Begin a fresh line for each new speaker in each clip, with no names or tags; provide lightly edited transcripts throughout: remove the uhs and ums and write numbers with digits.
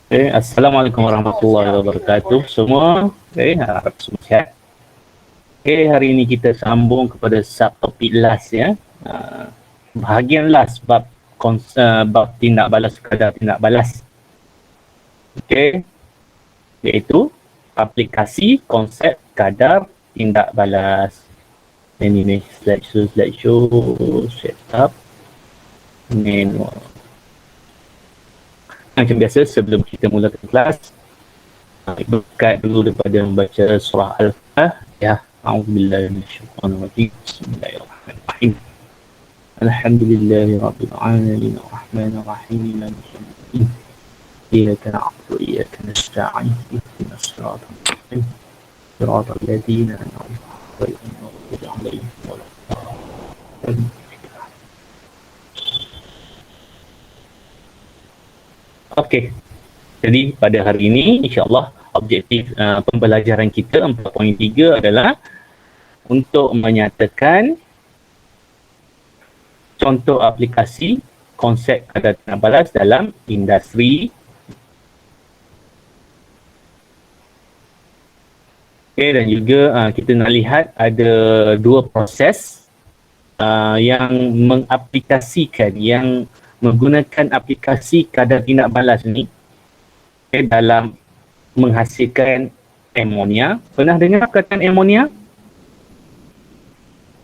Assalamualaikum warahmatullahi wabarakatuh semua. Harap semua sihat. Hari ini kita sambung kepada subtopik last ya. Bahagian last bab tindak balas kadar tindak balas. Iaitu aplikasi konsep kadar tindak balas. Ini ni slideshow setup manual. Macam biasa sebelum kita mulakan kelas, berkat dulu daripada membaca surah Al-Fatihah. A'udzubillahi minasyaitonir rajim. Bismillahirrahmanirrahim. Alhamdulillahirabbil alamin arrahmanir rahim maliki yaumiddin. Iyyaka na'budu wa iyyaka nasta'in. Ihdinas siratal mustaqim. Siratal ladzina an'amta 'alaihim ghairil maghdubi 'alaihim waladdallin. Okey. Jadi pada hari ini insya-Allah objektif pembelajaran kita 4.3 adalah untuk menyatakan contoh aplikasi konsep kadar tindak balas dalam industri. Dan juga kita nak lihat ada dua proses yang mengaplikasikan, yang menggunakan aplikasi kadar tindak balas ni dalam menghasilkan amonia. Pernah dengar perkataan amonia?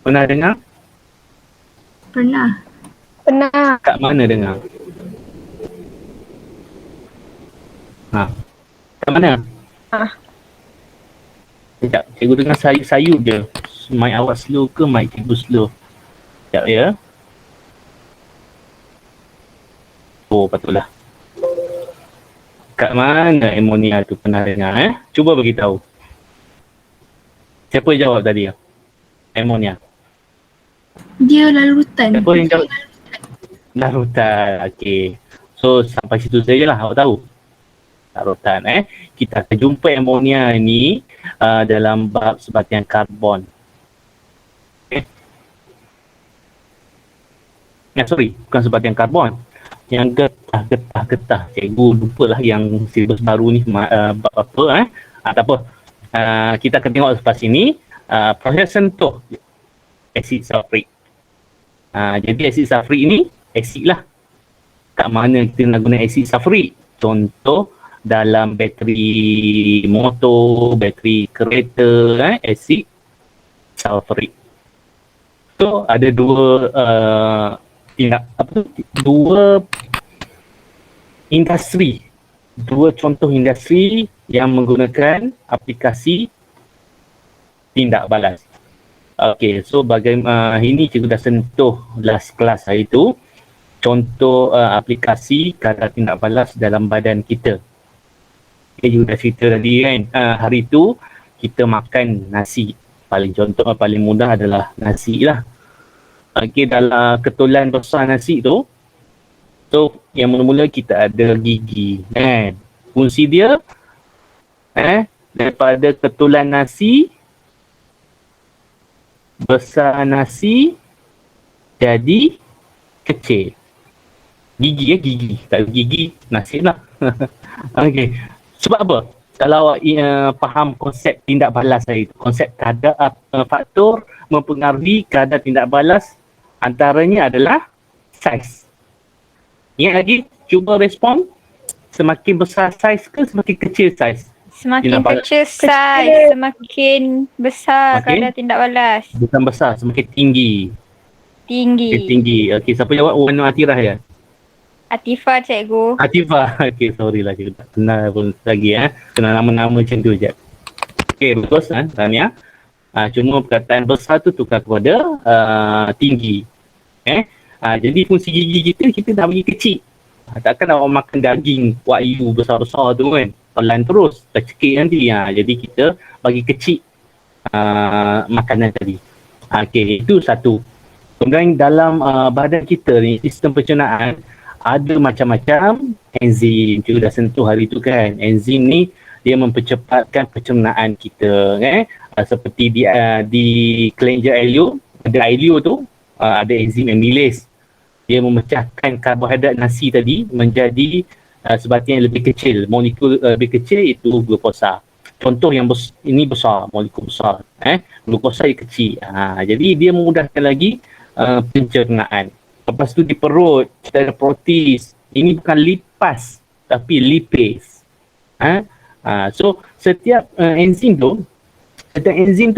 Pernah dengar?
Pernah.
Kat mana dengar? Kat mana? Sekejap, cikgu dengar sayup je. Mic awak slow ke mic cikgu slow? Sekejap ya. Oh, patutlah. Kat mana amonia tu pernah dengar? Cuba beritahu. Siapa yang jawab tadi? Amonia.
Dia larutan.
Siapa yang jawab? Larutan. Okey. So sampai situ sajalah awak tahu. Larutan. Kita akan jumpa amonia ni dalam bab sebatian karbon. Sorry, bukan sebatian karbon. Yang getah. Cikgu lupalah yang silibus baru ni bab apa. Tak apa. Kita akan tengok lepas ini proses sentuh asid sulfurik. Jadi asid sulfurik ini asid lah. Kat mana kita nak guna asid sulfurik? Contoh dalam bateri motor, bateri kereta, asid sulfurik. So ada dua dua contoh industri yang menggunakan aplikasi tindak balas. Okey, so bagaimana ini cikgu dah sentuh last kelas hari tu, contoh aplikasi kadar tindak balas dalam badan kita. Cikgu dah cerita tadi kan, hari tu kita makan nasi. Paling mudah adalah nasi lah. Okey, dalam ketulan besar nasi tu, so yang mula-mula kita ada gigi kan. Fungsi dia daripada ketulan nasi, besar nasi jadi kecil. Gigi, tak ada gigi, nasi lah. Okey. Sebab apa? Kalau awak faham konsep tindak balas tadi, konsep kadar faktor mempengaruhi kadar tindak balas, antaranya adalah saiz. Ingat lagi, cuba respon. Semakin besar saiz ke semakin kecil saiz?
Semakin kecil saiz, semakin besar kadar tindak balas.
Bukan besar, semakin tinggi.
Tinggi.
Okey, siapa jawab? Wan Atirah ya?
Atifah cikgu.
Atifah. Okey, sorry lah cikgu tak kenal pun lagi Kenal nama-nama macam tu je. Okey, bagus Tania. Cuma perkataan besar tu tukar kepada tinggi. Jadi fungsi gigi kita dah bagi kecil. Takkan awak makan daging wagyu besar-besar tu kan, pelan terus, tercekik nanti. Jadi kita bagi kecil makanan tadi. Okey, itu satu. Kemudian dalam badan kita ni, sistem pencernaan, ada macam-macam enzim. Cikgu dah sentuh hari tu kan. Enzim ni dia mempercepatkan pencernaan kita seperti di kelenjar ileum, ada ileum tu ada enzim amylase. Dia memecahkan karbohidrat nasi tadi menjadi sebahagian yang lebih kecil, molekul lebih kecil itu glukosa. Contoh yang ini besar, molekul besar, glukosa yang kecil. Jadi dia memudahkan lagi pencernaan. Lepas tu di perut kita ada protease. Ini bukan lipas tapi lipase. So setiap enzim tu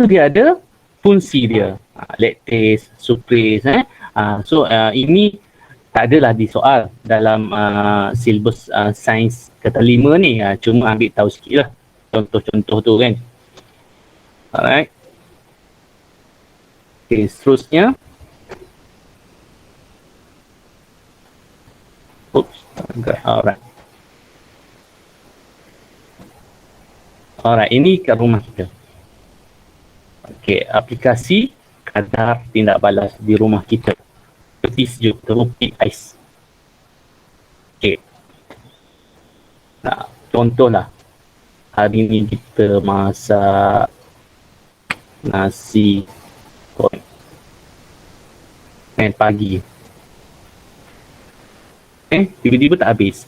dia ada fungsi dia. Lactase, sucrase. So ini tak adalah disoal dalam silibus sains kata 5 ni. Cuma ambil tahu sikit lah contoh-contoh tu kan. Alright. Okay, seterusnya. Oops. Alright. Alright, ini kat rumah kita. Okay, aplikasi kadar tindak balas di rumah kita. Peti sejuk, terupik ais. Okay. Nah, contohlah. Hari ni kita masak nasi goreng. Pagi. Tiba-tiba tak habis.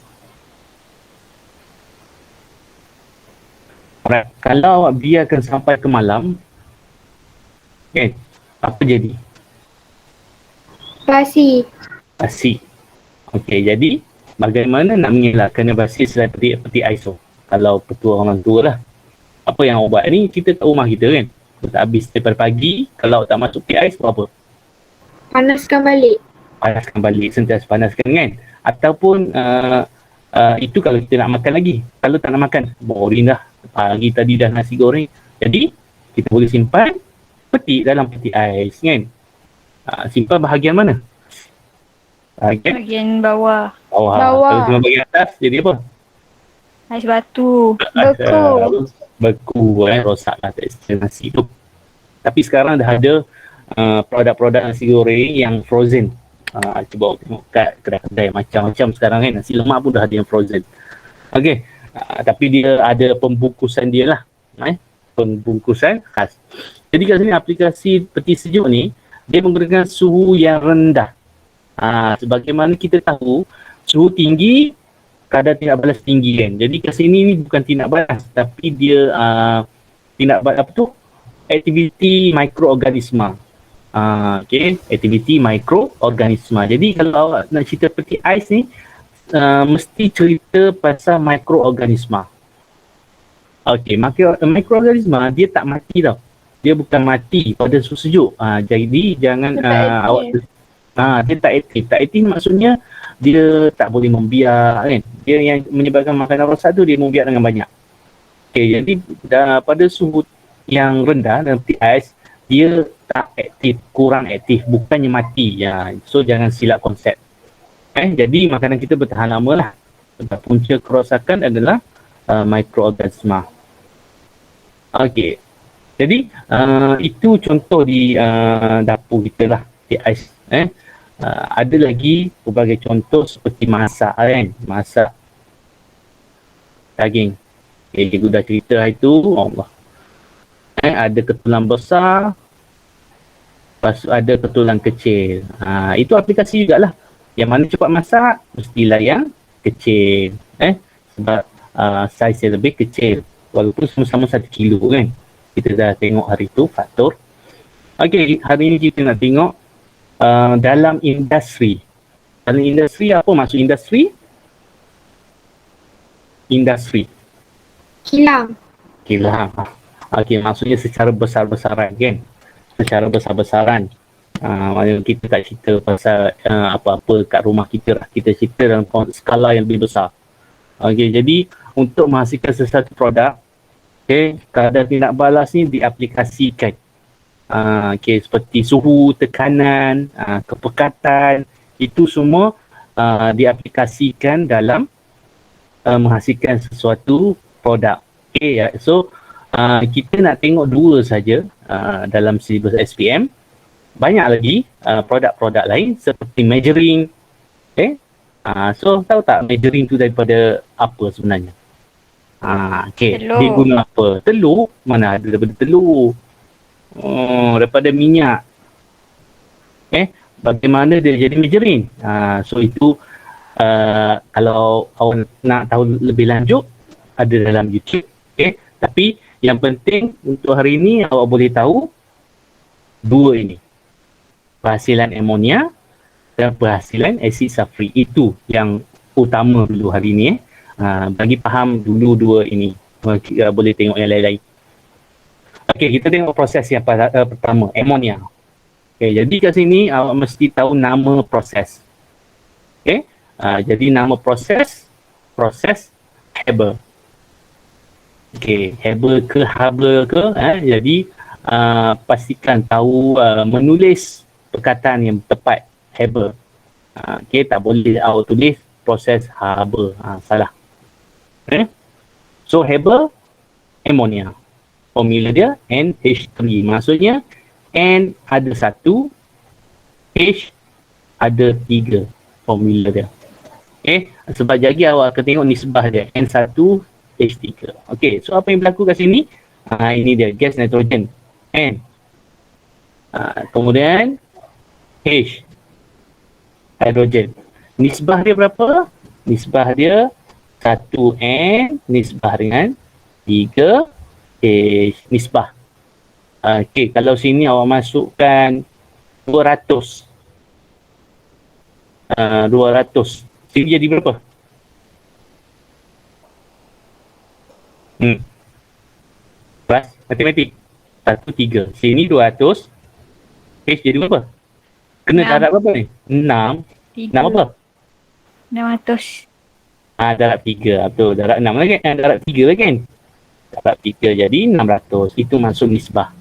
Alright. Kalau biarkan sampai ke malam, apa jadi?
Basi.
Okey, jadi bagaimana nak mengelakkan basi selain peti ais tu? Kalau petua orang tua lah. Apa yang awak buat ni, kita kat rumah kita kan. Tak habis daripada pagi, kalau tak masuk peti ais, buat apa?
Panaskan balik.
Sentiasa panaskan kan. Ataupun itu kalau kita nak makan lagi. Kalau tak nak makan, boring dah. Pagi tadi dah nasi goreng. Jadi, kita boleh simpan peti dalam peti ais kan. Simpan bahagian mana?
Bahagian bawah.
Kalau cuma bahagian atas, jadi apa?
Ais batu.
Beku. Rosak lah tekstur nasi tu. Tapi sekarang dah ada produk-produk nasi goreng yang frozen. Cuba tengok kat kedai-kedai macam-macam sekarang kan. Nasi lemak pun dah ada yang frozen. Okey. Tapi dia ada pembungkusan dia lah. Pembungkusan khas. Jadi kat sini aplikasi peti sejuk ni, dia menggunakan suhu yang rendah. Sebagaimana kita tahu, suhu tinggi, kadar tindak balas tinggi kan. Jadi kat sini ni bukan tindak balas, tapi dia tindak balas apa tu? Aktiviti mikroorganisma. Aktiviti mikroorganisma. Jadi kalau awak nak cerita peti ais ni, mesti cerita pasal mikroorganisma. Mikroorganisma dia tak mati tau. Dia bukan mati pada suhu sejuk. Jadi jangan awak dia tak aktif. Tak aktif maksudnya dia tak boleh membiak kan. Dia yang menyebabkan makanan rosak tu dia membiak dengan banyak. Jadi pada suhu yang rendah dalam peti ais, dia tak aktif, kurang aktif, bukannya mati. So jangan silap konsep. Jadi makanan kita bertahan lama lah. Sebab punca kerosakan adalah mikroorganisma. Jadi itu contoh di dapur kita lah, peti ais. Ada lagi berbagai contoh seperti masak kan, masak daging. Cikgu dah cerita hari tu, Allah. Ada ketulan besar, lepas tu ada ketulan kecil. Itu aplikasi jugalah. Yang mana cepat masak, mestilah yang kecil. Sebab saiz yang lebih kecil. Walaupun sama-sama 1 kilo kan. Kita dah tengok hari tu faktor. Hari ni kita nak tengok dalam industri. Dalam industri, apa maksud industri?
Kilang.
Maksudnya secara besar-besaran kan. Secara besar-besaran. Maksudnya kita tak cerita pasal apa-apa kat rumah kita lah. Kita cerita dalam skala yang lebih besar. Jadi untuk menghasilkan sesuatu produk, kadar tindak balas ni diaplikasikan. Seperti suhu, tekanan, kepekatan, itu semua diaplikasikan dalam menghasilkan sesuatu produk. So kita nak tengok 2 saja dalam silibus SPM. Banyak lagi produk-produk lain seperti measuring. So tahu tak measuring tu daripada apa sebenarnya?
Telur.
Dia guna apa? Telur? Mana ada daripada telur? Daripada minyak. Bagaimana dia jadi measuring? So itu Kalau awak nak tahu lebih lanjut, ada dalam YouTube. Okay? Tapi yang penting untuk hari ini awak boleh tahu dua ini. Perhasilan amonia dan perhasilan asid sulfurik. Itu yang utama dulu hari ini. Bagi faham dulu dua ini. Boleh tengok yang lain-lain. Okey, kita tengok proses yang pertama, amonia. Okey, jadi kat sini awak mesti tahu nama proses. Okey, jadi nama proses Haber. Okey, Haber ke Haber ke, jadi pastikan tahu menulis perkataan yang tepat, Haber. Okey, tak boleh awak tulis proses Haber, salah. Okay. So Haber, amonia. Formula dia NH3. Maksudnya N ada 1, H ada 3 formula dia. Okay. Sebab lagi awak akan tengok nisbah dia. N1, H3. Okay. So apa yang berlaku kat sini? Ini dia gas nitrogen. N. Kemudian H. Hidrogen. Nisbah dia berapa? Nisbah dia 1N nisbah dengan 3 H nisbah. Okey, kalau sini awak masukkan 200. 200. Sini jadi berapa? Kelas matematik. 1, 3. Sini 200. H jadi berapa? Kena
6.
darab berapa ni? 6. 6 apa?
600.
Darab 3. Betul. Darab 6 lagi. Darab 3 lagi kan? Darab 3 jadi 600. Itu masuk nisbah.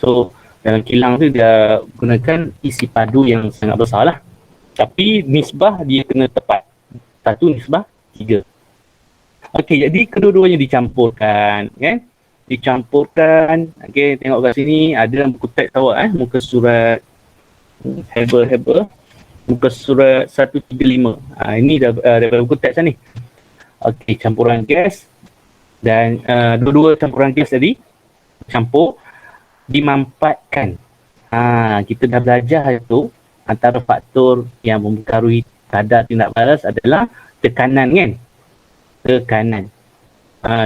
So, dalam kilang tu dia gunakan isi padu yang sangat besar lah. Tapi nisbah dia kena tepat. 1 nisbah 3. Okey, jadi kedua-duanya dicampurkan. Kan? Dicampurkan. Okey, tengok kat sini ada dalam buku teks awak. Muka surat Haber. Muka surat 135. Ini daripada buku teks ni. Okey, campuran gas. Dan dua-dua campuran gas tadi campur dimampatkan. Kita dah belajar itu antara faktor yang mempengaruhi kadar tindak balas adalah tekanan kan? Tekanan.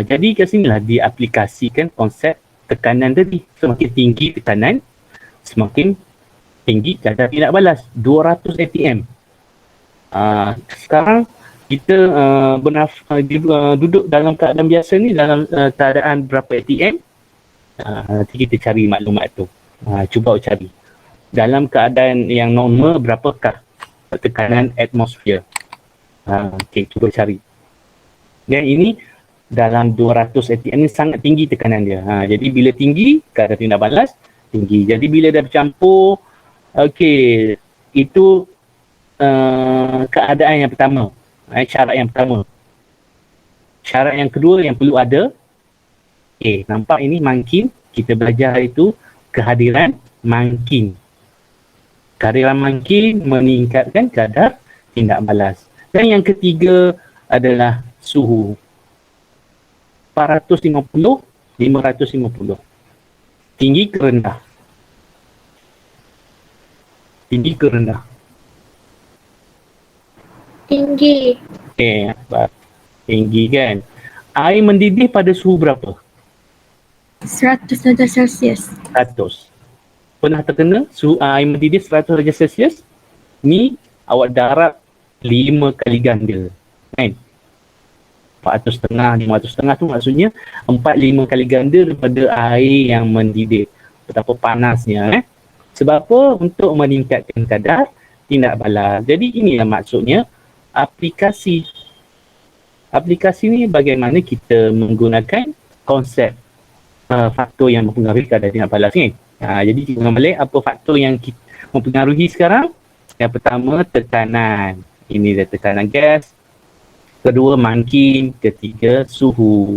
Jadi kat sinilah diaplikasikan konsep tekanan tadi. Semakin tinggi tekanan, semakin tinggi kadar tindak balas. 200 atm. Sekarang kita duduk dalam keadaan biasa ni dalam keadaan berapa ATM, nanti kita cari maklumat tu. Cuba cari dalam keadaan yang normal berapakah tekanan atmosfer. Okey, cuba cari. Dan ini dalam 200 ATM ni sangat tinggi tekanan dia. Jadi bila tinggi kadar tindak balas tinggi. Jadi bila dah bercampur, okey, itu keadaan yang pertama. Syarat yang pertama. Syarat yang kedua yang perlu ada, nampak ini mangkin. Kita belajar itu kehadiran mangkin. Kehadiran mangkin meningkatkan kadar tindak balas. Dan yang ketiga adalah suhu. 450, 550. Tinggi ke rendah? Tinggi ke rendah?
Tinggi.
Tinggi kan. Air mendidih pada suhu berapa?
100 darjah Celsius.
100. Pernah terkena suhu air mendidih 100 darjah Celsius? Ni awak darab 5 kali ganda. Kan? 400 setengah, 500 setengah tu maksudnya 4-5 kali ganda daripada air yang mendidih. Betapa panasnya. Sebab apa? Untuk meningkatkan kadar tindak balas. Jadi inilah maksudnya aplikasi. Aplikasi ni bagaimana kita menggunakan konsep faktor yang mempengaruhi kadar tindak balas ni. Jadi kita ulang balik apa faktor yang mempengaruhi sekarang. Yang pertama tekanan. Ini dia tekanan gas. Kedua mangkin. Ketiga suhu.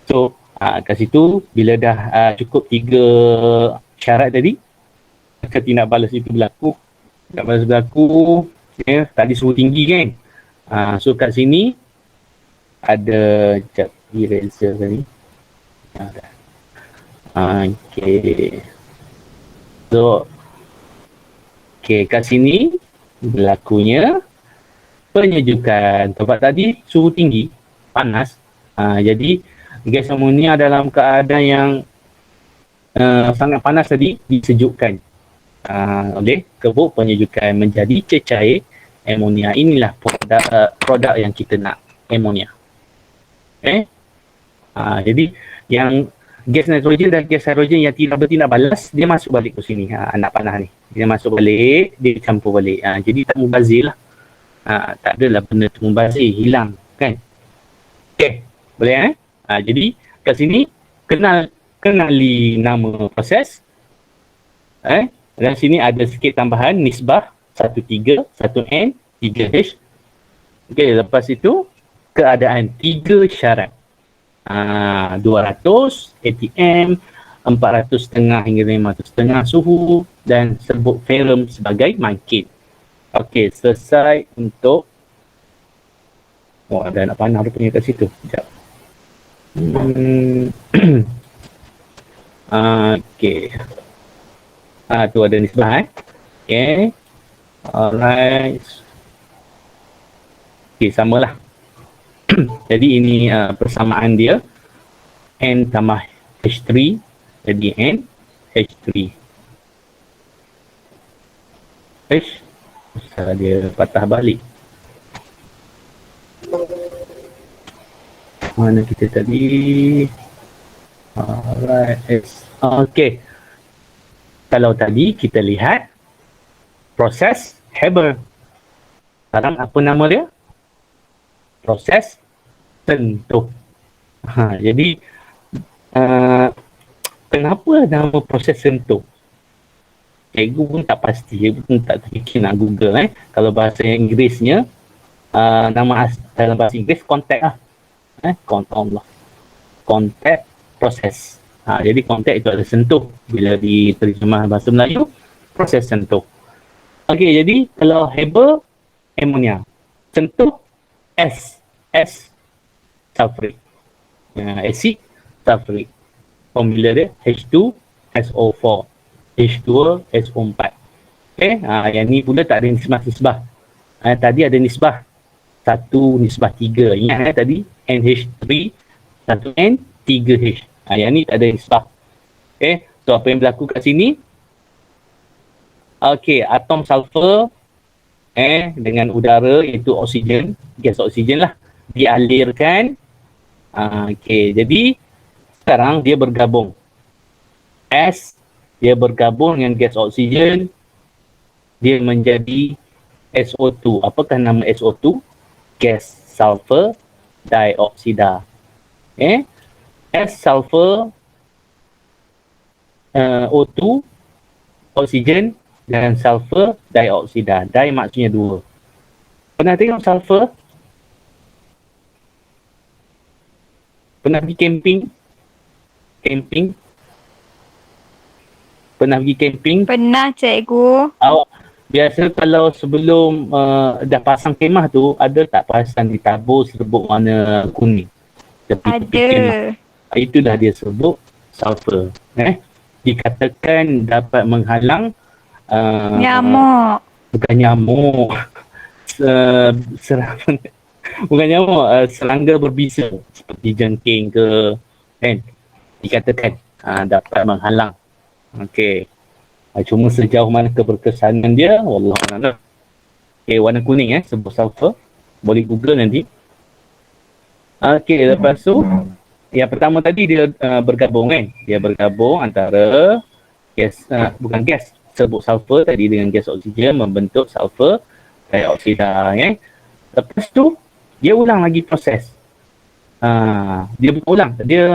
So kat situ bila dah cukup 3 syarat tadi, maka tindak balas itu berlaku. Tindak balas berlaku. Tadi suhu tinggi kan. So kat sini ada eraser tadi. Okay. So kat sini berlakunya penyejukan. Tempat tadi suhu tinggi, panas. Jadi gas amonia dalam keadaan yang sangat panas tadi disejukkan oleh kebuk penyejukan menjadi cecair amonia. Inilah produk yang kita nak, amonia. Jadi yang gas nitrogen dan gas hidrogen yang tidak bertindak balas, dia masuk balik ke sini. Anak panah ni dia masuk balik, dia campur balik. Jadi tak mubazir lah. Tak adalah benda tu mubazir, hilang kan. Okey, boleh jadi kat sini kenali nama proses. Dan sini ada sikit tambahan nisbah 1,3, 1N, 3H. Okey, lepas itu keadaan 3 syarat. 200 ATM, 400.5 hingga 500.5 suhu dan serbuk ferrum sebagai mangkit. Okey, selesai untuk ada nak panah rupanya kat situ. Sekejap. Okey. Tu ada nisbah Okey. Alright. Okey, samalah. Jadi ini persamaan dia. N tambah H3 jadi N H3. H dia patah balik. Mana kita tadi? Alright. Okey. Kalau tadi kita lihat proses Haber. Sekarang apa nama dia? Proses sentuh. Jadi kenapa nama proses sentuh? Cikgu pun tak pasti, cikgu pun tak terfikir nak Google. Kalau bahasa Inggerisnya, nama dalam bahasa Inggeris contact lah. Contact proses. Jadi contact itu ada sentuh. Bila diterjemah bahasa Melayu, proses sentuh. Okey, jadi kalau Haber, amonia. Sentuh, S sulfuric. Acid sulfuric. Formula dia H2SO4, H2SO4. Okey, yang ni pula tak ada nisbah. Tadi ada nisbah 1:3. Ingat tadi NH3 1N 3H. Yang ni tak ada nisbah. Okey, so apa yang berlaku kat sini? Okey, atom sulfur dengan udara iaitu oksigen, gas oksigen lah, dialirkan. Okey, jadi sekarang dia bergabung. S dia bergabung dengan gas oksigen, dia menjadi SO2. Apakah nama SO2? Gas sulfur dioksida. S sulfur, O2 oksigen dan sulfur dioksida. Di maksudnya 2. Pernah tengok sulfur? Pernah pergi camping? Pernah pergi camping?
Pernah cikgu.
Biasa kalau sebelum dah pasang kemah tu, ada tak perasan ditabur serbuk warna kuning?
Ada.
Itu dah dia serbuk sulfur. Dikatakan dapat menghalang
Nyamuk.
bukan nyamuk. Bukan nyamuk, serangga berbisa seperti jengking ke, kan? Dikatakan dapat menghalang. Okey. Cuma sejauh mana keberkesanan dia, wallahualam. Okey, warna kuning serbuk sulfur. Boleh Google nanti. Okey, lepas tu yang pertama tadi dia bergabung kan. Dia bergabung antara gas, bukan gas, serbuk sulfur tadi dengan gas oksigen membentuk sulfur dioksida. Lepas tu dia ulang lagi proses. Dia berulang. Dia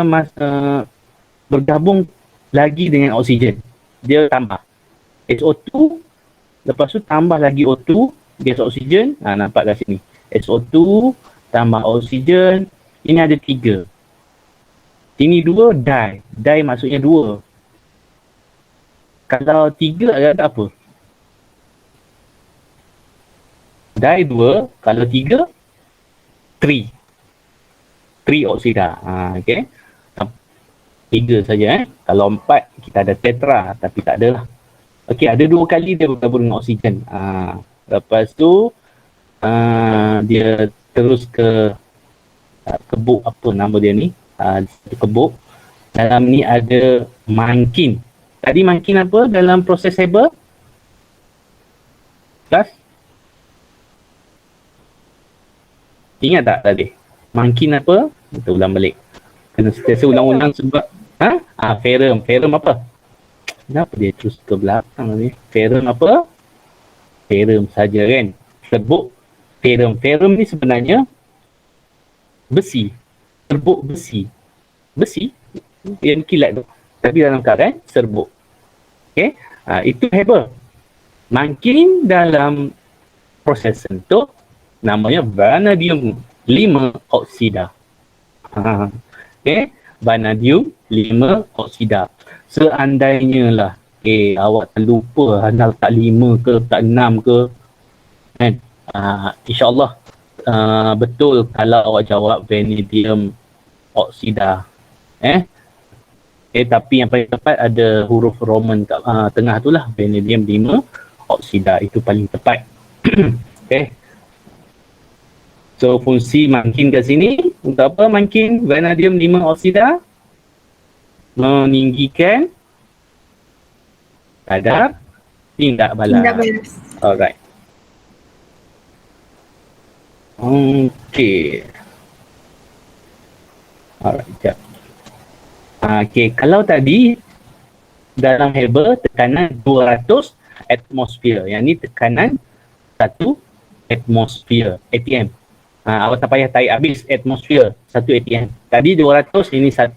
bergabung lagi dengan oksigen. Dia tambah SO2, lepas tu tambah lagi O2, gas oksigen. Nampak kat sini. SO2 tambah oksigen. Ini ada 3. Ini 2 di. Di maksudnya 2. Kalau 3 ada apa? Di 2, kalau 3 3 oksida. Okey. 3 saja. Kalau 4 kita ada tetra, tapi tak adalah. Okey, ada 2 kali dia bergabung dengan oksigen. Lepas tu dia terus ke kebuk, apa nama dia ni, kebuk. Dalam ni ada mangkin. Tadi mangkin apa dalam proses Haber? Kelas? Ingat tak tadi? Mangkin apa? Kita ulang balik. Kena sentiasa ulang-ulang sebab ferrum. Ferrum apa? Kenapa dia terus ke belakang ni? Ferrum apa? Ferrum saja kan? Serbuk ferrum. Ferrum ni sebenarnya besi. Serbuk besi. Besi? Yang kilat tu. Tapi dalam keadaan serbuk. Okay? Itu Haber. Mangkin dalam proses sentuh namanya vanadium 5 oksida. Okay? Vanadium 5 oksida. Seandainya lah awak terlupa anda letak 5 ke letak 6 ke kan, insyaAllah betul kalau awak jawab vanadium oksida. Tapi yang paling tepat ada huruf Roman kat tengah tu lah, vanadium 5 oksida, itu paling tepat. Okay. So fungsi mangkin kat sini untuk apa? Mangkin vanadium 5 oksida meninggikan kadar tindak balas.
Tindak balas.
Alright. Okay. Alright, sekejap. Okay, kalau tadi dalam Haber tekanan 200 atmosfer, yang ni tekanan 1 atmosfer, ATM. Awak tak payah tarik habis atmosfer 1 ATM. Tadi 200, ini 1.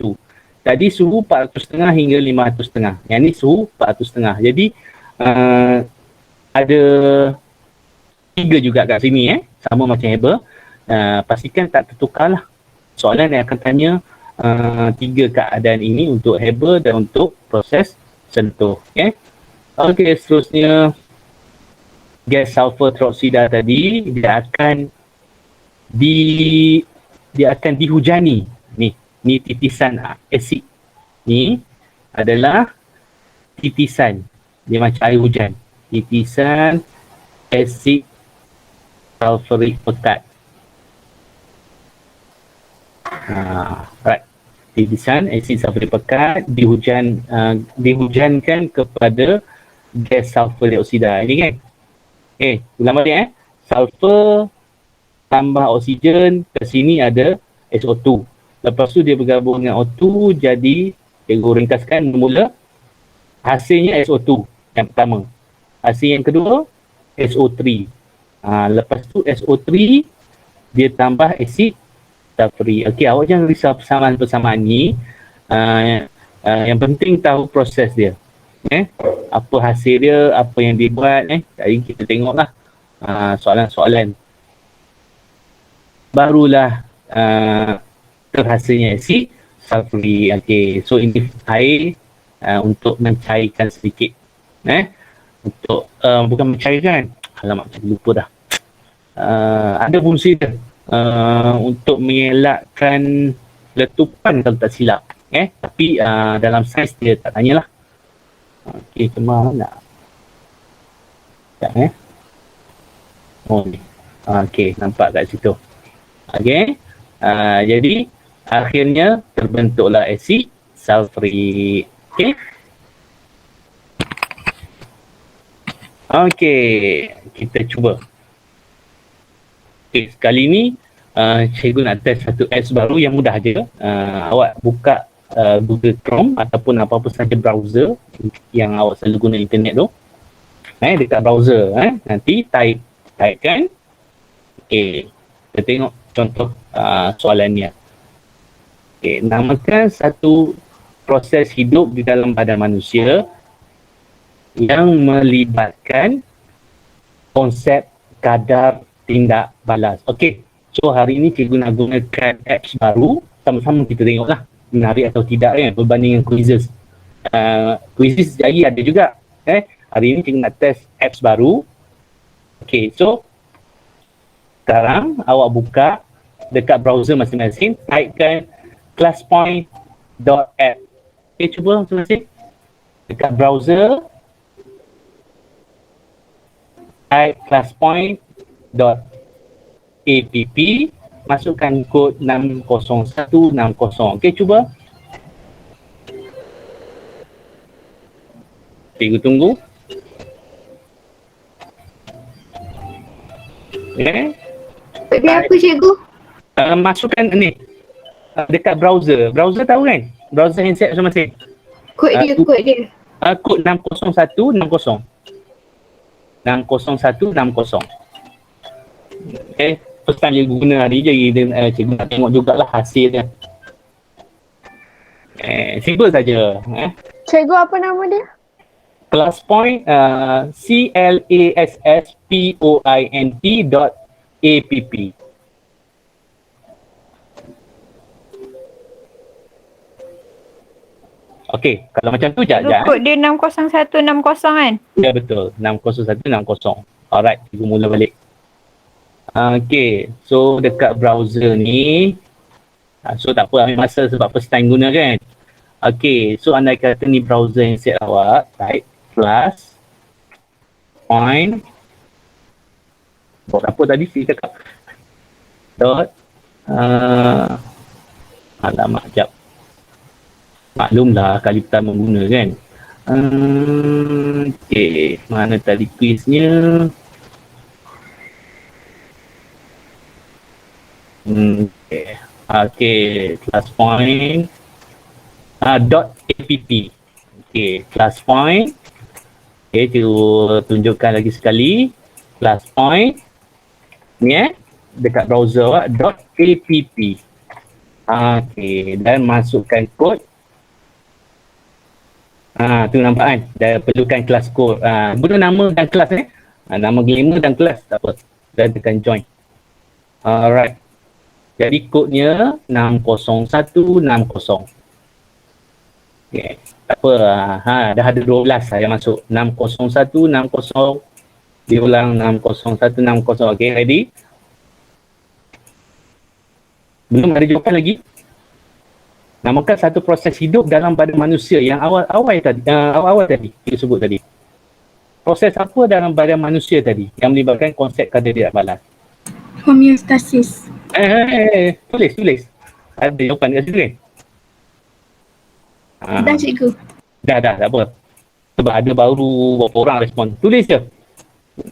Tadi suhu 400.5 hingga 500.5. Yang ni suhu 400.5. Jadi ada 3 juga kat sini, sama macam Haber. Pastikan tak tertukar lah. Soalan yang akan tanya 3 keadaan ini untuk Haber dan untuk proses sentuh. Okay, seterusnya gas sulfur teroksida tadi dia akan dihujani. Ni titisan asid. Ni adalah titisan. Dia macam air hujan. Titisan asid sulfurik pekat. Right. Titisan asid sulfurik pekat dihujankan kepada gas sulfur dioksida. Ini kan? Ulang balik sulfur tambah oksigen, ke sini ada SO2. Lepas tu dia bergabung dengan O2, jadi cikgu ringkaskan mula hasilnya SO2 yang pertama. Hasil yang kedua SO3. Lepas tu SO3 dia tambah asid sulfurik. Okey, awak jangan risau persamaan-persamaan ni. Yang penting tahu proses dia. Apa hasil dia, apa yang dibuat. Jadi kita tengoklah soalan-soalan. Barulah terhasilnya asid sulfurik. Okey, so ini air untuk mencairkan sedikit. Untuk bukan mencairkan. Alamak, saya lupa dah. Ada fungsi dia untuk mengelakkan letupan kalau tak silap. Tapi dalam saiz dia tak tanyalah. Okey, cuma nak. Sekejap Oh ni. Okey, nampak kat situ. Okey. Jadi akhirnya terbentuklah asid sulfurik. Okey. Okey, kita cuba. Okey, sekali ni cikgu nak test satu apps baru yang mudah je. Awak buka Google Chrome ataupun apa-apa saja browser yang awak selalu guna internet tu. Dekat browser, nanti typekan. Okey, kita tengok contoh soalannya. Okey, namakan satu proses hidup di dalam badan manusia yang melibatkan konsep kadar tindak balas. Okey, so hari ini cikgu nak gunakan apps baru. Sama-sama kita tengoklah menarik atau tidak berbanding dengan quizzes. Quizzes jadi ada juga. Hari ini cikgu nak test apps baru. Okey, so sekarang awak buka dekat browser masing-masing, typekan classpoint.app. Okey, cuba masing-masing dekat browser type classpoint.app, masukkan kod 60160. Okey, cuba. Cikgu tunggu. Okay.
Kod dia apa cikgu?
Masukkan ni dekat browser. Browser tahu kan? Browser handset masing-masing.
Kod dia.
Kod 60160. 60160. Okay. First time dia guna hari je, cikgu nak tengok jugalah hasilnya. Simple saja.
Cikgu, apa nama dia?
Classpoint, CLASSPOINT.app. Okey, kalau macam tu jap.
Kod dia 60160 kan?
Ya betul, 60160. Alright, cikgu mula balik. Okey, so dekat browser ni, so tak apa, ambil masa sebab first time guna kan. Okey, so andai kata ni browser yang set awak, type plus point apa tadi saya cakap dot alamak jap, maklumlah kali pertama guna kan. Okey, mana tadi quiznya? Okay, class point dot app. Okay, class point. Okay, cikgu tunjukkan lagi sekali. Class point ni dekat browser awak dot app. Okay, dan masukkan kod. Tu nampak kan? Dah perlukan kelas kod. Guna nama dan kelas nama gamer dan kelas, tak apa. Dan tekan join. Alright. Jadi kodnya 60160. Okay. Tak apa. Dah ada 12 yang masuk. 60160 diulang 60160. Okay, ready? Belum ada jawapan lagi. Namakan satu proses hidup dalam badan manusia yang awal tadi kita sebut tadi. Proses apa dalam badan manusia tadi yang melibatkan konsep kadar tidak balas?
Homeostasis.
Tulis. Ada jawapan kat situ kan?
Dah cikgu.
Dah, tak apa. Sebab ada baru beberapa orang respon. Tulis je.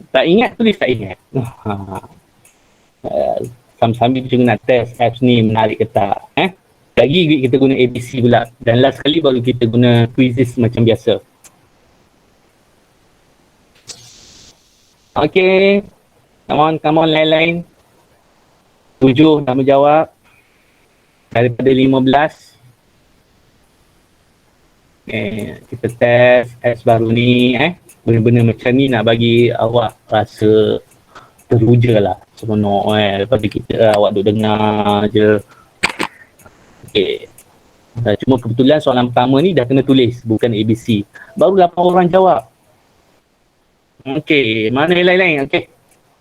Tak ingat, tulis tak ingat. Sambil cikgu nak test apps ni menarik ke tak. Lagi kita guna ABC pula. Dan last kali baru kita guna quizzes macam biasa. Okay. Come on, lain-lain. 7 nama jawab daripada 15. Kita test apps baru ni. Benda-benda macam ni nak bagi awak rasa teruja lah, seronok daripada kita awak duk dengar je. Okay. Cuma kebetulan soalan pertama ni dah kena tulis, bukan ABC. Baru 8 orang jawab. Okay, mana yang lain-lain? Okay.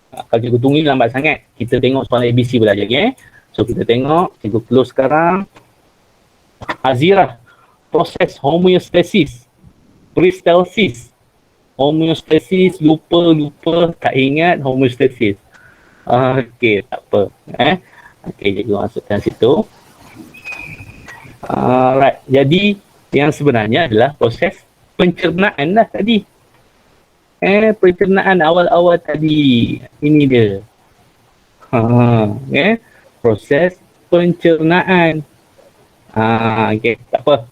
Kalau cikgu tunggu lambat sangat, kita tengok soalan ABC pula je. So kita tengok, cikgu close sekarang. Azirah, proses homeostasis, peristalsis. Homeostasis, lupa, tak ingat homeostasis. Okay, tak apa. Okay, cikgu masukkan situ. Alright, jadi yang sebenarnya adalah proses pencernaan lah tadi. Pencernaan awal-awal tadi. Ini dia. Proses pencernaan. Okay, tak apa.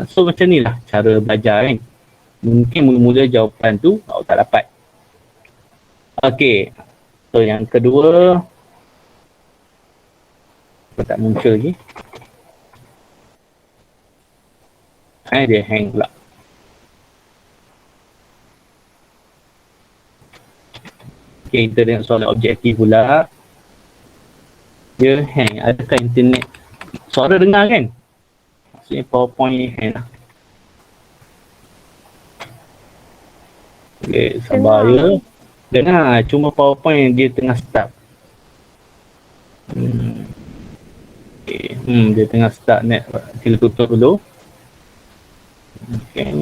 So macam ni lah cara belajar kan. Mungkin mula-mula jawapan tu awak tak dapat. Okay. So yang kedua. Tak muncul lagi. Dia hang pula. Okay, kita tengok soalan objektif pula. Dia hang. Adakah internet? Suara dengar kan? Maksudnya PowerPoint ni hang lah. Okay, sabar ya. Dengar. Cuma PowerPoint dia tengah start. Okay. Dia tengah start net. Kita tutup dulu. Okay.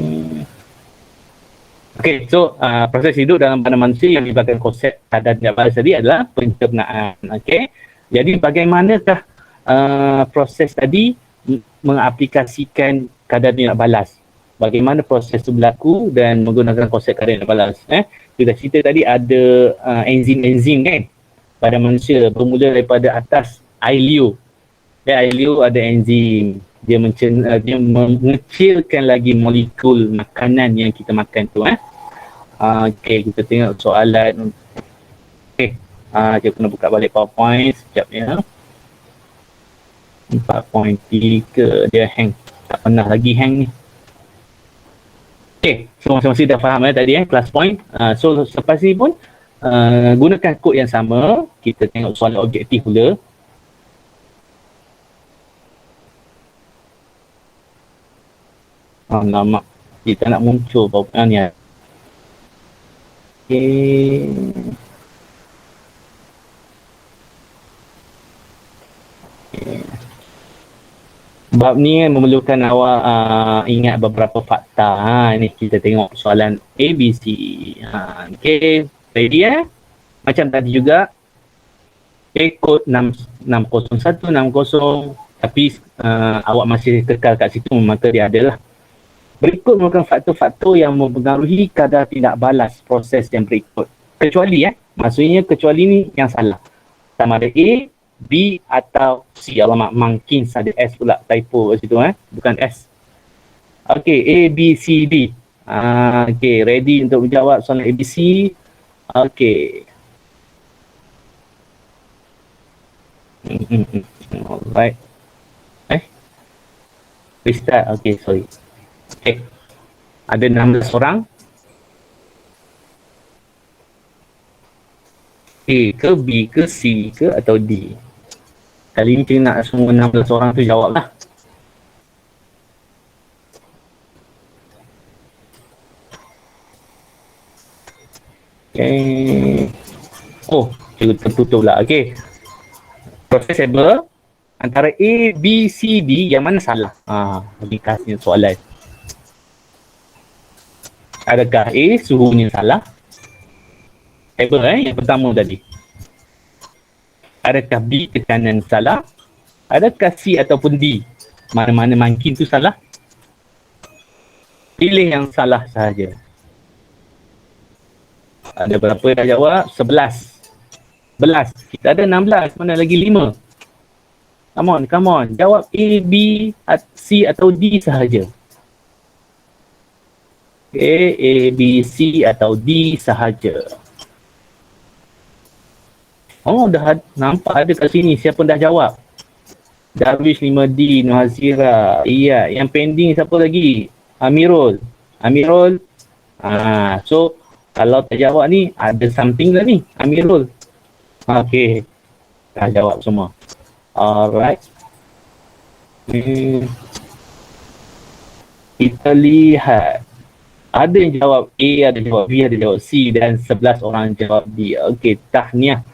Okey, so proses hidup dalam badan manusia yang melibatkan konsep kadar tidak balas tadi adalah pencernaan. Okey, jadi bagaimanakah proses tadi mengaplikasikan kadar tidak balas? Bagaimana proses itu berlaku dan menggunakan konsep kadar tidak balas? Kita cerita tadi ada enzim-enzim kan pada manusia, bermula daripada atas air liur. Dan air liur ada enzim, dia mengecilkan lagi molekul makanan yang kita makan tu. Okey, kita tengok soalan. Okey, saya kena buka balik PowerPoint sekejap ya. 4.3 dia hang, tak pernah lagi hang ni. Okey, so masing-masing dah faham tadi class point. So selepas ni pun gunakan kod yang sama. Kita tengok soalan objektif pula. Lama kita nak muncul PowerPoint ni. Okay. Bab ni memerlukan awak ingat beberapa fakta. Ni kita tengok soalan ABC. Okay, ready Macam tadi juga. Okay, kod 60160, tapi awak masih kekal kat situ, maka dia adalah. Berikut merupakan faktor-faktor yang mempengaruhi kadar tindak balas proses yang berikut. Kecuali maksudnya kecuali ni yang salah. Sama ada A, B atau C. Alamak, mungkin ada S pula, typo kat situ bukan S. Okey, A, B, C, D. Okey, ready untuk menjawab soalan ABC. Okey. Alright. Restart. Okey, sorry. Ada 16 orang. A ke B ke C ke atau D? Kali ni kita nak semua 16 orang tu jawab lah. Okay. Oh, cikgu tertutup lah. Okay. Proses saber antara A, B, C, D yang mana salah? Ringkasnya soalan. Adakah A suhunya salah? Saber yang pertama tadi. Adakah B tekanan salah? Adakah C ataupun D? Mana-mana mungkin tu salah? Pilih yang salah sahaja. Ada berapa yang dah jawab? 11. Kita ada 16. Mana lagi 5? Come on. Jawab A, B, C atau D sahaja. Okay, A, B, C atau D sahaja. Oh, dah nampak ada kat sini siapa dah jawab. Darwish 5D, Nuhazira. Iya, yang pending siapa lagi? Amirul. So kalau tak jawab ni ada something lah ni, Amirul. Okay, dah jawab semua. Alright. Kita lihat. Ada yang jawab A, ada yang jawab B, ada yang jawab C dan 11 orang jawab D. Okey, tahniah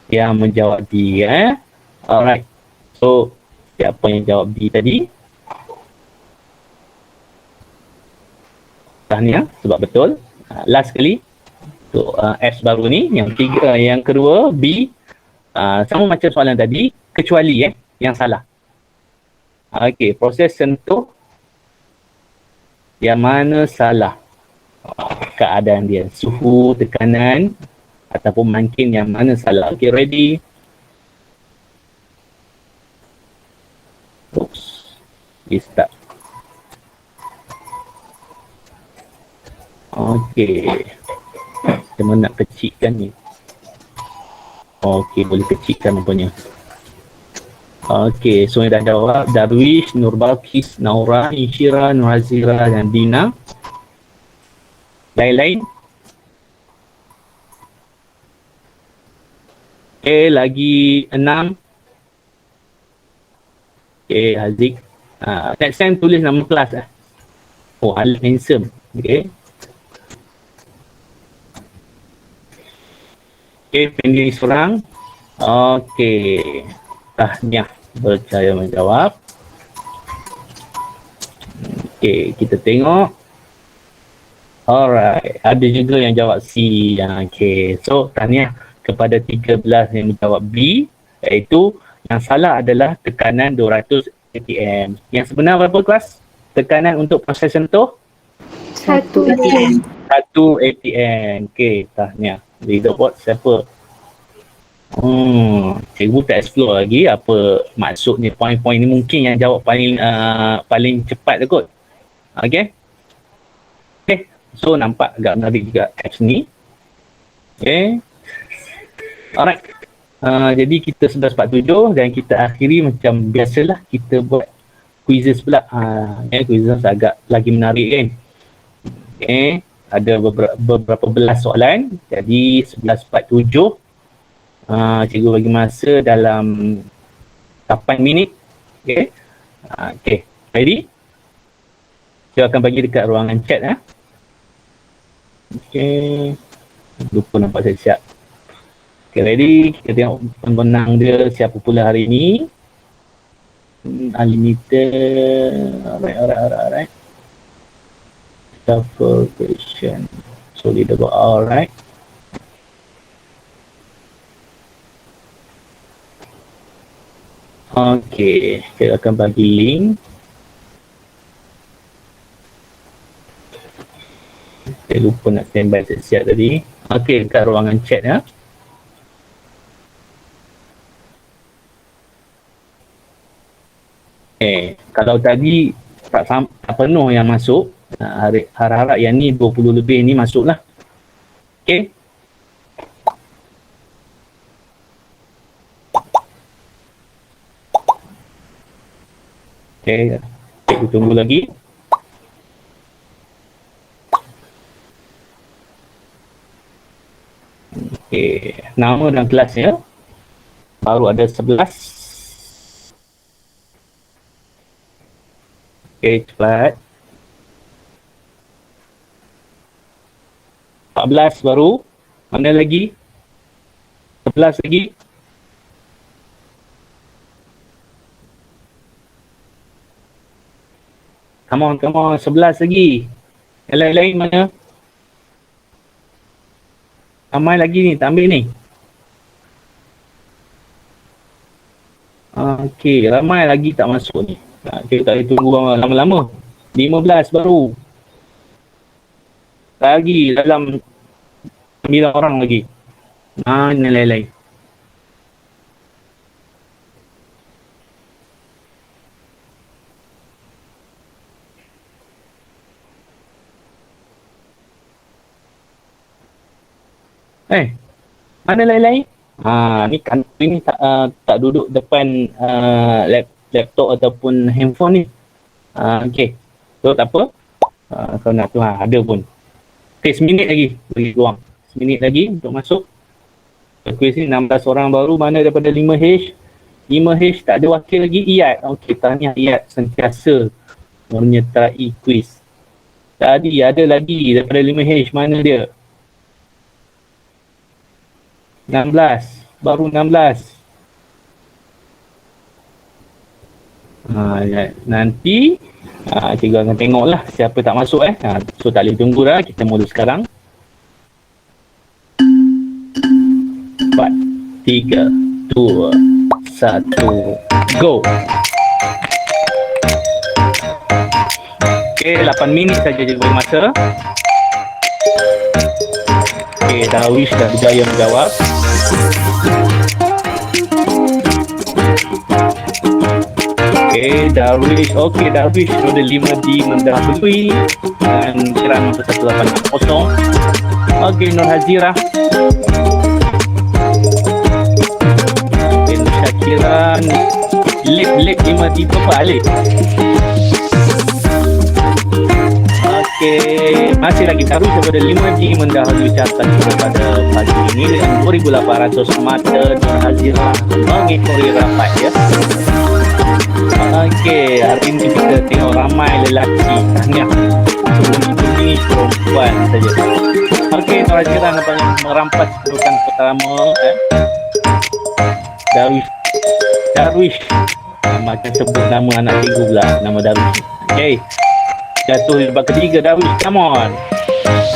yang menjawab D. Alright. So, siapa yang jawab D tadi? Tahniah sebab betul. Last kali. So, F baru ni, yang kedua B. Sama macam soalan tadi, kecuali yang salah. Okey, proses sentuh yang mana salah keadaan dia, suhu, tekanan ataupun mungkin yang mana salah. Okay, ready? Oops, start. Okay, cuma nak kecilkan ni. Okay, boleh kecilkan rupanya. Okay, so yang dah jawab Darwish, Nurbalkis, Naura, Insyira, Nurhazira dan Dina. Lain-lain. Okay, lagi 6. Okay, Haziq. Next time tulis nama kelas. Oh, Alim handsome. Okay. Okay, pending seorang. Okay. Tahniah berjaya menjawab. Okey, kita tengok. Alright, ada juga yang jawab C. Okay, so tahniah kepada 13 yang menjawab B, iaitu yang salah adalah tekanan 200 atm. Yang sebenar berapa kelas? Tekanan untuk proses sentuh?
1 ATM.
1 atm. Okay, tahniah. Leaderboard siapa? Cikgu tak explore lagi apa maksud ni, poin-poin ni. Mungkin yang jawab paling cepat tu kot. Okay. Okay, so nampak agak menarik juga apps ni. Okay. Alright. Jadi kita sudah 47 dan kita akhiri macam biasalah, kita buat quizzes pula. Quizzes agak lagi menarik kan. Okay. Ada beberapa belas soalan. Jadi 11.47. Cikgu bagi masa dalam 8 minit. Okay. Okay. Ready? Saya akan bagi dekat ruangan chat. Okay. Lupa nampak saya siap. Okay, ready? Kita tengok pemenang dia siapa pula hari ni. Unlimited. Alright. Shuffle question. So, leaderboard. Alright. Okay, saya akan bagi link. Saya lupa nak standby siap tadi. Okay, dekat ruangan chat ya. Okay, kalau tadi tak penuh yang masuk, harap-harap yang ni 20 lebih ni masuklah. Okay. Okay, cikgu tunggu lagi. Okay, nama dan kelas ya. Baru ada 11. Okay, cepat. 14 baru. Mana lagi? 11 lagi. Come on, 11 lagi. Yang lain-lain mana? Ramai lagi ni, tak ambil ni. Okey, ramai lagi tak masuk ni. Okay, tak boleh tunggu lama-lama. 15 baru. Lagi dalam 9 orang lagi. Yang lain-lain. Mana lain-lain? Ni kantor ni tak duduk depan laptop ataupun handphone ni. Okey. So tak apa. Kalau nak tu ada pun. Okey, seminit lagi bagi ruang. Seminit lagi untuk masuk. Quiz ni 16 orang baru, mana daripada 5H. 5H tak ada wakil lagi. Iyad. Okey, tahniah Iyad sentiasa menyertai quiz. Tadi ada lagi daripada 5H, mana dia? 16, baru 16. Nanti cikgu akan tengoklah siapa tak masuk so tak boleh tunggu dah, kita mula sekarang. 4, 3, 2, 1, go. Okay, 8 minit saja cikgu bagi masa. Okay, Darwish dah berjaya menjawab. Okay, Darwish roda 5D mendahului dan kerana 1860. Okay, Nur Hazira. Okay, Nur Syakira. Lip 5D berapa Alif? Okay, masih lagi taruh daripada 5G mendahului catatan pada pagi ini dengan 2,800 mata. Nur Hazira mengikuti rapat ya. Okay, hari ini kita tengok ramai lelaki. Tahniah. Sebelum itu ni perempuan saja. Okay, Nur Hazira nampaknya merampas kedudukan pertama. Darwish. Macam sebut nama anak cikgu pula, nama Darwish. Okay. Jatuh di babak ketiga, Darwish, come on.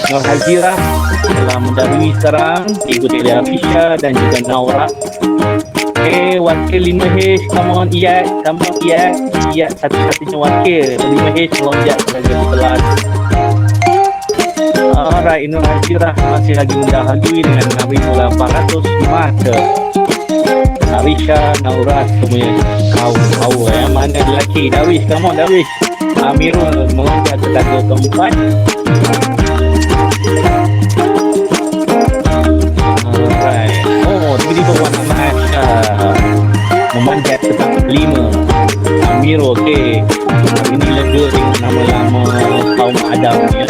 Nur Hazirah telah mendahului sekarang, diikuti oleh Afisha dan juga Naura. Okay, wakil 5H, come on Iyad, Iyad satu-satunya wakil 5H melonjak ke kelas. Alright, Nur Hazirah masih lagi mendahului dengan 6,800 mata. Arisha, Naura semuanya kau mana lelaki. Darwish, come on Darwish. Amirul melonjak ke tangga keempat. Alright. Oh, tiba-tiba Wan Ahmad memanjat ke tangga kelima. Amirul, okey. Hari ni lega tengok nama-nama kaum Adam ni ya.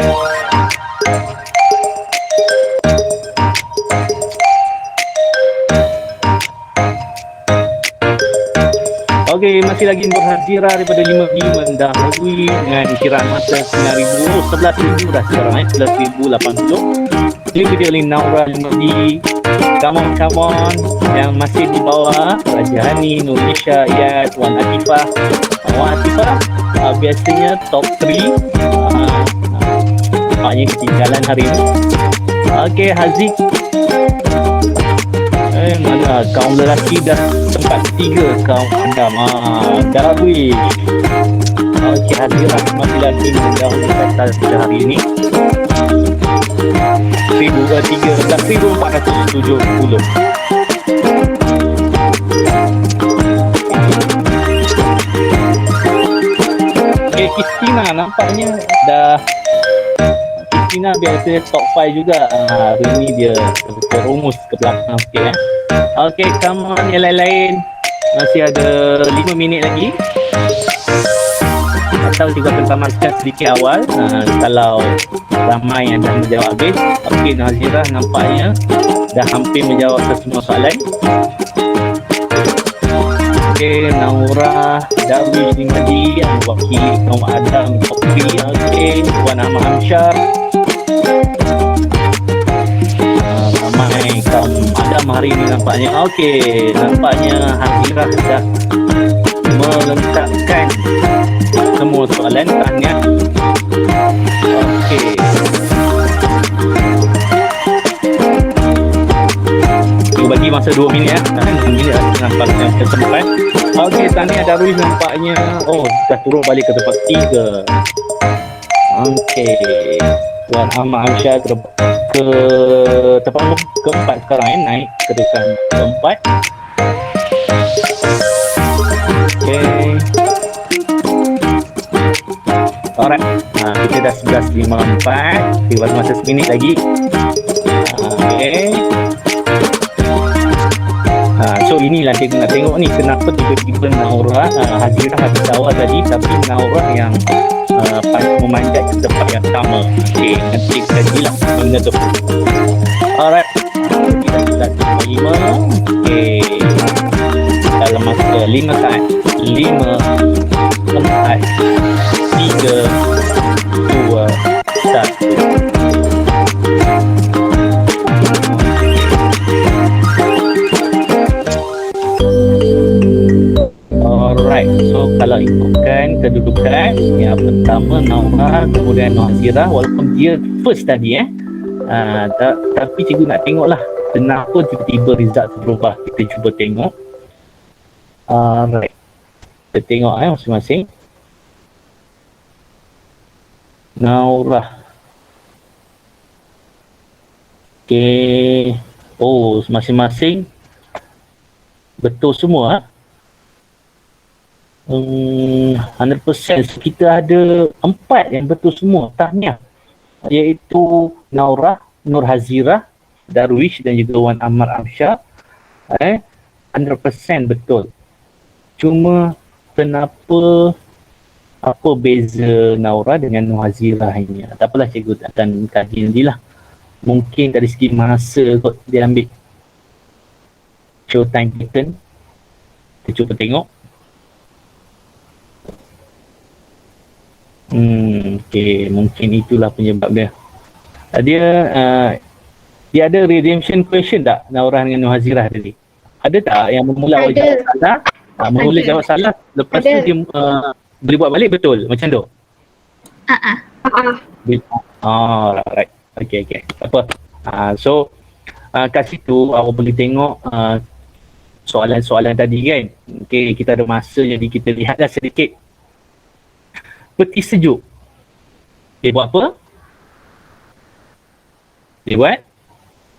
Okey, masih lagi Nur Hazirah daripada 5B mendahului dengan kiraan masa 11,000 dah sekarang 11,080. Diikuti oleh Naura 5B. Come on yang masih di bawah Raja Hani, Nurisha, Iyad, Wan Atifah. Biasanya top 3. Nampaknya ketinggalan hari ini. Okey, Haziq. Mana kaum lelaki dah tempat 3 kaum Adam. Darwish. Okey, Hazirah masih lagi mendahului atas hari ini. 1,470. Okey, Kristina nampaknya dah. Kristina biasa top 5 juga. Hari ni dia terumus ke belakang sikit. Okey, come on yang lain-lain. Masih ada 5 minit lagi. Atau juga pertamaskan sedikit awal. Kalau ramai yang dah menjawab habis. Okey, Nazirah nampaknya dah hampir menjawab semua soalan. Okey, Naura, Darwish, Nimadi yang wakili kaum Adam top 3. Okey, Wan Ahmad Amsyar. Ramai kaum Adam hari ini nampaknya. Okey, nampaknya Hazirah dah melengkapkan semua soalan. Tahniah. Okey. Kita bagi masa 2 minit ya. 2 minit nampaknya kesempat. Okey, tahniah Darwish nampaknya. Oh, dah turun balik ke tempat 3. Okey. Wan Ahmad Amsyar ke tempat keempat sekarang naik ke depan keempat. Okey. Alright. Kita dah 11.54. Kita masa seminit lagi. Okey. So inilah kita nak tengok ni kenapa tiba-tiba Naura Hazirah habis awal tadi, tapi Naura yang memanjat ke tempat yang sama. Okey, nanti kita kajilah benda tu. Alright, kita sudah 5. Okey, dalam masa 5 saat 5, 4, 3, 2, 1. Alright, so kalau ikutkan kedudukan yang pertama Naura, kemudian Hazirah, walaupun dia first tadi tapi cikgu nak tengoklah kenapa tiba-tiba result tu berubah. Kita cuba tengok. Alright, kita tengok masing-masing. Naura. Okay. Oh, masing-masing betul semua. 100%. So, kita ada 4 yang betul semua. Tahniah. Iaitu Naura, Nur Hazirah, Darwish dan juga Wan Ahmad Amsyar. 100% betul. Cuma kenapa apa beza Naura dengan Nur Hazirah ini? Tak apalah, cikgu akan kaji nantilah. Mungkin dari segi masa kot dia ambil. Show time taken. Kita cuba tengok. Okay, mungkin itulah penyebab dia. Dia ada redemption question tak Naura dengan Nur Hazirah tadi? Ada tak yang bermula jawab salah? Mula jawab salah, lepas tu dia boleh buat balik betul macam tu? Right. Okay. Apa? So, kat situ awak boleh tengok soalan-soalan tadi kan. Okay, kita ada masa jadi kita lihatlah sedikit. Peti sejuk. Dia buat apa? Dia buat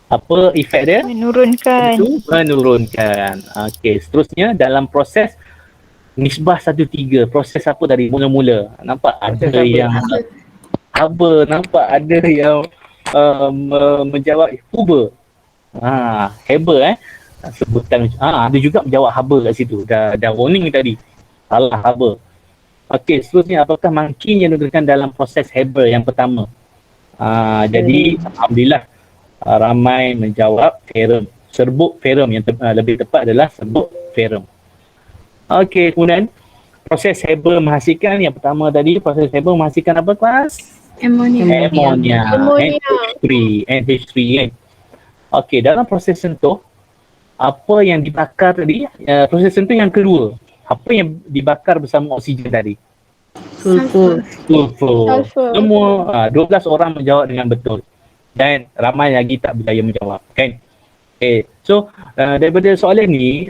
apa efek dia?
Menurunkan.
Menurunkan. Okey, seterusnya dalam proses nisbah 1:3, proses apa dari mula-mula? Nampak ada yang haba, nampak ada yang menjawab huba. Haba sebutan ada juga menjawab haba kat situ. Dah warning tadi. Salah haba. Okey, seterusnya apakah makin yang digunakan dalam proses haba yang pertama? Jadi alhamdulillah ramai menjawab ferrum. Serbuk ferrum yang lebih tepat adalah serbuk ferrum. Okey, kemudian proses haba menghasilkan yang pertama tadi, proses haba menghasilkan apa kelas?
Amonia.
NH3 kan. Okey, dalam proses sentuh apa yang dibakar tadi? Proses sentuh yang kedua. Apa yang dibakar bersama oksigen tadi?
Sulfur.
Semua 12 orang menjawab dengan betul. Dan ramai lagi tak berjaya menjawab, kan? Okay. So, daripada soalan ni,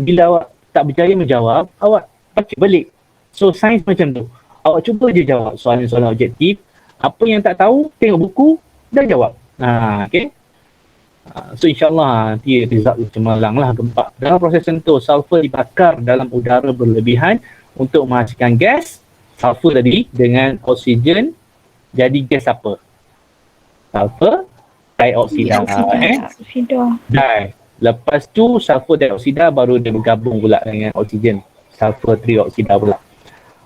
bila awak tak berjaya menjawab, awak baca balik. So, sains macam tu. Awak cuba je jawab soalan-soalan objektif. Apa yang tak tahu, tengok buku, dah jawab. Okay? So, insyaAllah nanti result cemerlang lah gempak. Dalam proses sentuh, sulfur dibakar dalam udara berlebihan untuk menghasilkan gas. Sulfur tadi dengan oksigen, jadi gas apa? Sulfur dioksida. Dan lepas tu sulfur dioksida baru dia bergabung pula dengan oksigen. Sulfur trioksida pula.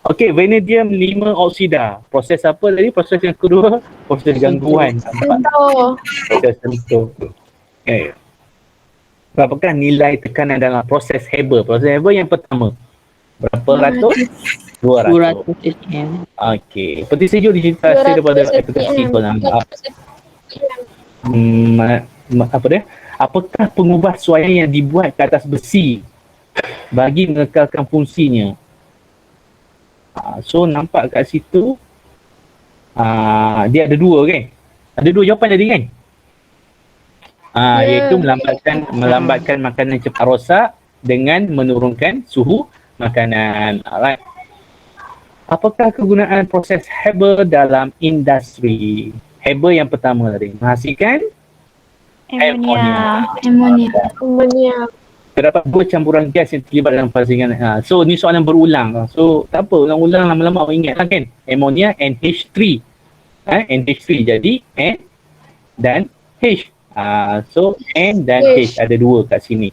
Okey, vanadium 5 oksida. Proses apa tadi? Proses yang kedua, proses gangguan. Proses sentuh. Okay. Berapakah nilai tekanan dalam proses Haber? Proses Haber yang pertama. Berapa ratus? 200. Okey. Peti sejuk digitalisasi daripada aplikasi kau nampak. Apa dia? Apakah pengubah suaian yang dibuat ke atas besi bagi mengekalkan fungsinya? So nampak kat situ dia ada dua kan? Ada dua jawapan tadi kan? Iaitu melambatkan makanan cepat rosak dengan menurunkan suhu makanan. Alright. Apakah kegunaan proses Haber dalam industri? Haber yang pertama tadi menghasilkan
Amonia.
Terdapat dua campuran gas yang terlibat dalam fasikan. So ni soalan berulang. So tak apa, ulang-ulang lama-lama awak ingat lah kan. Amonia NH3. NH3 jadi N dan H. So N dan H ada dua kat sini.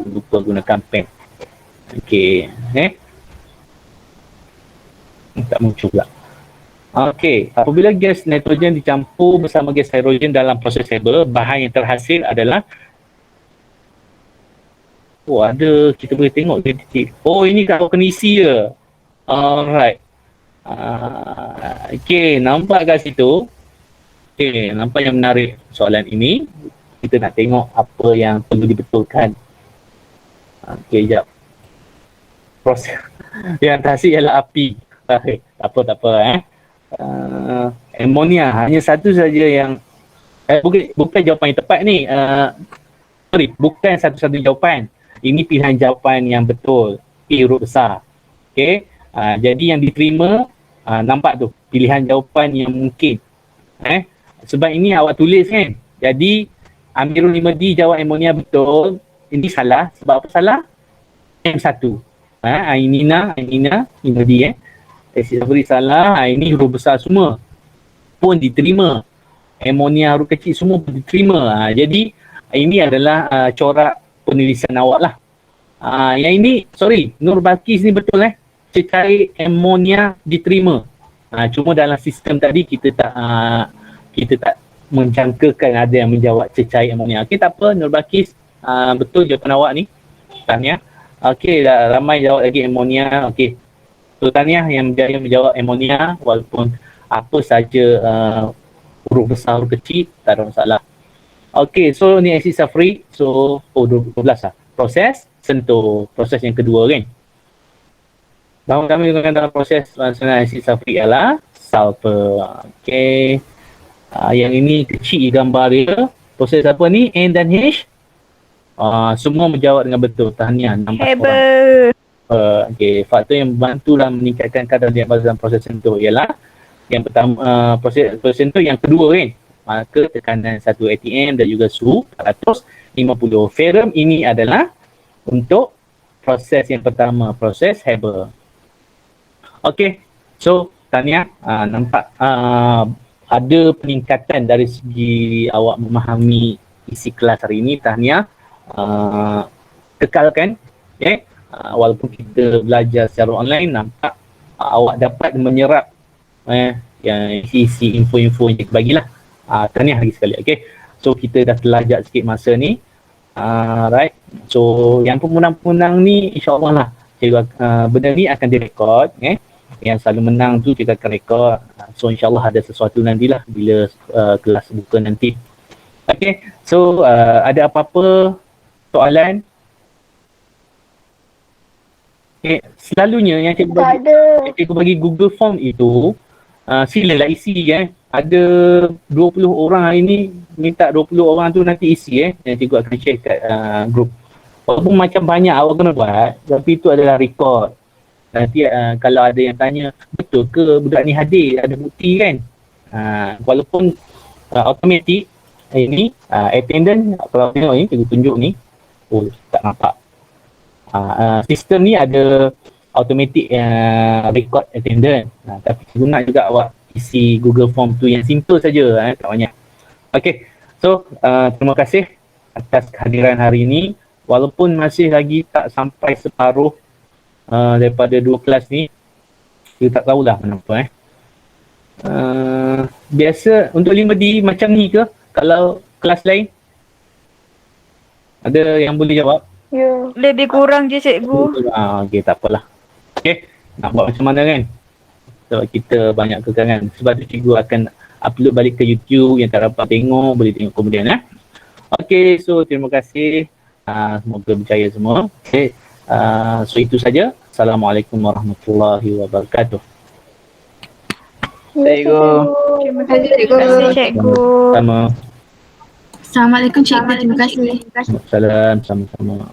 Lupa gunakan pen. Okey. Tak muncul pula. Okey, apabila gas nitrogen dicampur bersama gas hidrogen dalam proses Haber, bahan yang terhasil adalah ada, kita boleh tengok titik. Ini kalau kena isi je. Alright. Okey, nampak kat situ. Okey, nampak yang menarik soalan ini. Kita nak tengok apa yang perlu dibetulkan. Okey, jap. Proses yang terhasil ialah api. Tak apa. Amonia hanya satu saja yang bukan jawapan yang tepat ni. Bukan satu-satu jawapan. Ini pilihan jawapan yang betul. P huruf besar. Okey. Jadi yang diterima nampak tu pilihan jawapan yang mungkin. Sebab ini awak tulis kan. Jadi Amirul 5D jawab amonia betul. Ini salah. Sebab apa salah? M1. Ainina 5D Asyik salah. Ini huruf besar semua pun diterima. Amonia huruf kecil semua pun diterima. Jadi ini adalah corak penulisan awak lah. Yang ini, Nur Balkis ni betul cecair amonia diterima. Cuma dalam sistem tadi kita tak menjangkakan ada yang menjawab cecair amonia. Okey, tak apa Nur Balkis, betul jawapan awak ni. Tahniah. Okey, ramai jawab lagi amonia. Okey. So tahniah yang berjaya menjawab amonia walaupun apa saja huruf besar huruf kecil tak ada masalah. Okey, so ni Aziz Safri. So 12 lah. Proses sentuh. Proses yang kedua kan. Bahawa kami gunakan dalam proses pengurusan Aziz Safri ialah sulfur. Okay. Yang ini kecil gambar dia. Proses apa ni? N dan H. Semua menjawab dengan betul. Tahniah 16 orang.
Hebat.
Okay. Faktor yang membantu dalam meningkatkan kadar diabetes dalam proses sentuh ialah yang pertama, proses sentuh yang kedua kan. Maka tekanan 1 atm dan juga suhu 450. Ferrum ini adalah untuk proses yang pertama, proses Haber. Okay. So, tahniah. Nampak ada peningkatan dari segi awak memahami isi kelas hari ini. Tahniah. Kekalkan. Okay. Walaupun kita belajar secara online, nampak awak dapat menyerap yang isi info-info yang kita bagilah. Tahniah lagi sekali. Okay. So, kita dah terlajak sikit masa ni. Right. So, yang pemenang-pemenang ni insyaAllah lah. Benda ni akan direkod. Yang selalu menang tu kita akan rekod. So insyaAllah ada sesuatu nantilah bila kelas buka nanti. Okay, so ada apa-apa soalan? Okay, selalunya yang cikgu bagi Google Form itu silalah isi Ada 20 orang hari ni, minta 20 orang tu nanti isi yang cikgu akan share kat group. Walaupun macam banyak awak kena buat, tapi itu adalah record. Nanti kalau ada yang tanya, betul ke budak ni hadir, ada bukti kan? Walaupun automatik ini attendant, kalau tengok ni, cikgu tunjuk ni, tak nampak. Sistem ni ada automatic record attendant. Tapi cikgu nak juga awak isi Google Form tu yang simple saja, tak banyak. Okay, so terima kasih atas kehadiran hari ini. Walaupun masih lagi tak sampai separuh daripada 2 kelas ni, kita tak tahulah kenapa biasa untuk 5D macam ni ke kalau kelas lain? Ada yang boleh jawab?
Ya.
Lebih kurang je cikgu.
Okay, tak apalah. Okay, nak buat macam mana kan? So, kita banyak kekangan. Sebab tu cikgu akan upload balik ke YouTube, yang tak dapat tengok boleh tengok kemudian. Okay, so terima kasih. Semoga berjaya semua. Okay. So itu saja. Assalamualaikum warahmatullahi wabarakatuh.
Cikgu.
Terima kasih cikgu.
Sama.
Assalamualaikum cikgu. Terima kasih.
Salam sama-sama.